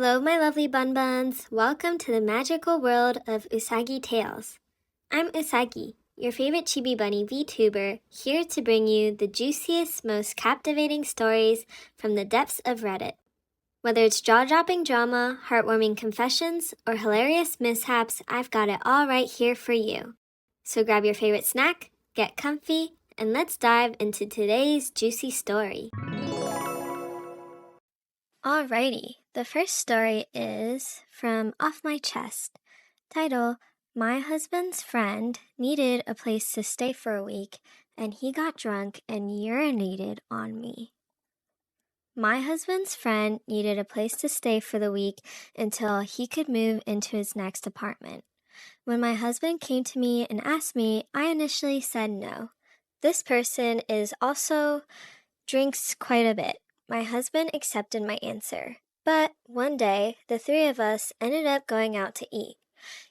Hello, my lovely bun-buns. Welcome to the magical world of Usagi Tales. I'm Usagi, your favorite chibi bunny Vtuber, here to bring you the juiciest, most captivating stories from the depths of Reddit. Whether it's jaw-dropping drama, heartwarming confessions, or hilarious mishaps, I've got it all right here for you. So grab your favorite snack, get comfy, and let's dive into today's juicy story. Alrighty, the first story is from Off My Chest. Title, My husband's friend needed a place to stay for a week, and he got drunk and urinated on me. My husband's friend needed a place to stay for the week until he could move into his next apartment. When my husband came to me and asked me, I initially said no. This person also drinks quite a bit. My husband accepted my answer. But one day, the three of us ended up going out to eat.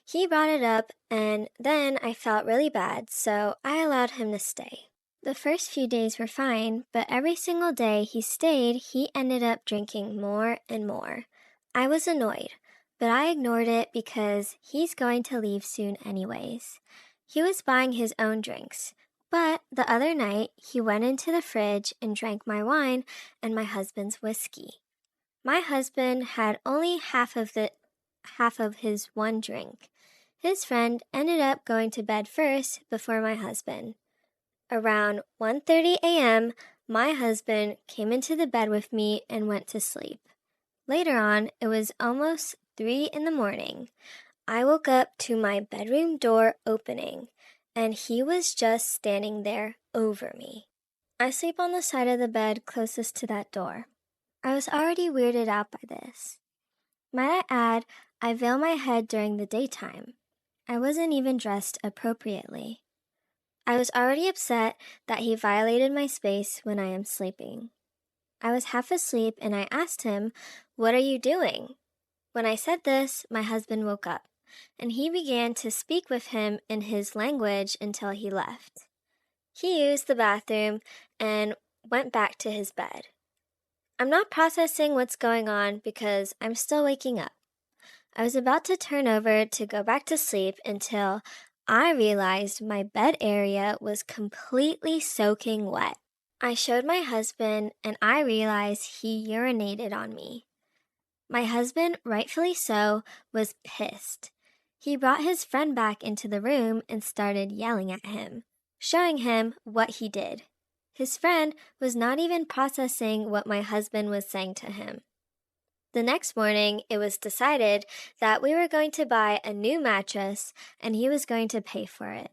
He brought it up, and then I felt really bad, so I allowed him to stay. The first few days were fine, but every single day he stayed, he ended up drinking more and more. I was annoyed, but I ignored it because he's going to leave soon anyways. He was buying his own drinks. But the other night, he went into the fridge and drank my wine and my husband's whiskey. My husband had only half of his one drink. His friend ended up going to bed first before my husband. Around 1:30 a.m., my husband came into the bed with me and went to sleep. Later on, it was almost 3 in the morning. I woke up to my bedroom door opening, and he was just standing there over me. I sleep on the side of the bed closest to that door. I was already weirded out by this. Might I add, I veil my head during the daytime. I wasn't even dressed appropriately. I was already upset that he violated my space when I am sleeping. I was half asleep and I asked him, "What are you doing?" When I said this, my husband woke up, and he began to speak with him in his language until he left. He used the bathroom and went back to his bed. I'm not processing what's going on because I'm still waking up. I was about to turn over to go back to sleep until I realized my bed area was completely soaking wet. I showed my husband and I realized he urinated on me. My husband, rightfully so, was pissed. He brought his friend back into the room and started yelling at him, showing him what he did. His friend was not even processing what my husband was saying to him. The next morning, it was decided that we were going to buy a new mattress and he was going to pay for it.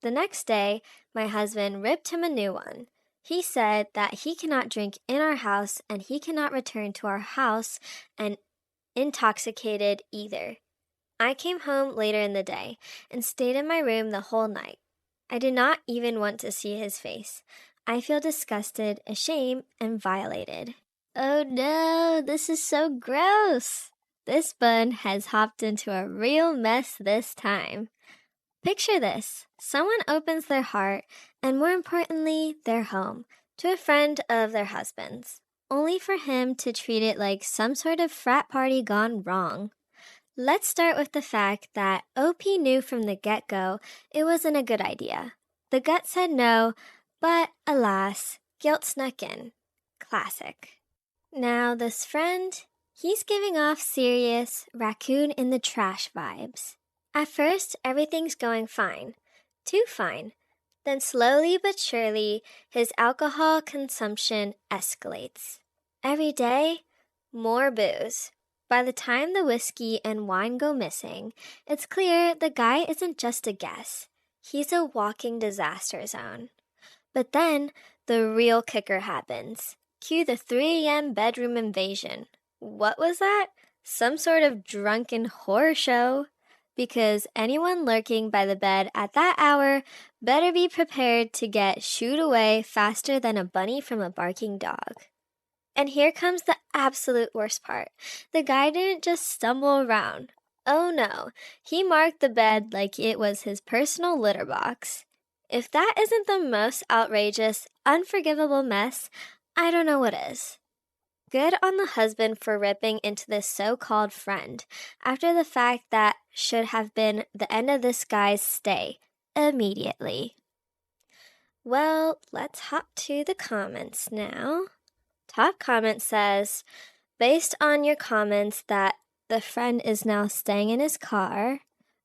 The next day, my husband ripped him a new one. He said that he cannot drink in our house and he cannot return to our house and intoxicated either. I came home later in the day and stayed in my room the whole night. I did not even want to see his face. I feel disgusted, ashamed, and violated. Oh no, this is so gross! This bun has hopped into a real mess this time. Picture this. Someone opens their heart, and more importantly, their home, to a friend of their husband's, only for him to treat it like some sort of frat party gone wrong. Let's start with the fact that OP knew from the get-go it wasn't a good idea. The gut said no, but alas, guilt snuck in. Classic. Now this friend, he's giving off serious raccoon in the trash vibes. At first, everything's going fine. Too fine. Then slowly but surely, his alcohol consumption escalates. Every day, more booze. By the time the whiskey and wine go missing, it's clear the guy isn't just a guest. He's a walking disaster zone. But then, the real kicker happens. Cue the 3 a.m. bedroom invasion. What was that? Some sort of drunken horror show. Because anyone lurking by the bed at that hour better be prepared to get shooed away faster than a bunny from a barking dog. And here comes the absolute worst part. The guy didn't just stumble around. Oh no, he marked the bed like it was his personal litter box. If that isn't the most outrageous, unforgivable mess, I don't know what is. Good on the husband for ripping into this so-called friend after the fact that should have been the end of this guy's stay immediately. Well, let's hop to the comments now. Top comment says, based on your comments that the friend is now staying in his car,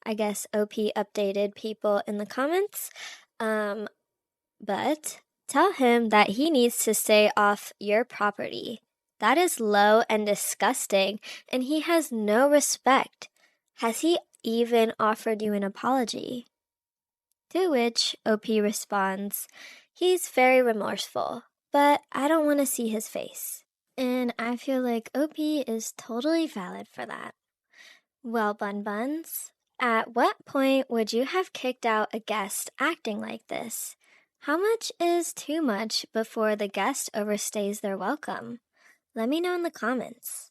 I guess OP updated people in the comments, but tell him that he needs to stay off your property. That is low and disgusting, and he has no respect. Has he even offered you an apology? To which OP responds, he's very remorseful, but I don't want to see his face. And I feel like OP is totally valid for that. Well, bun-buns, at what point would you have kicked out a guest acting like this? How much is too much before the guest overstays their welcome? Let me know in the comments.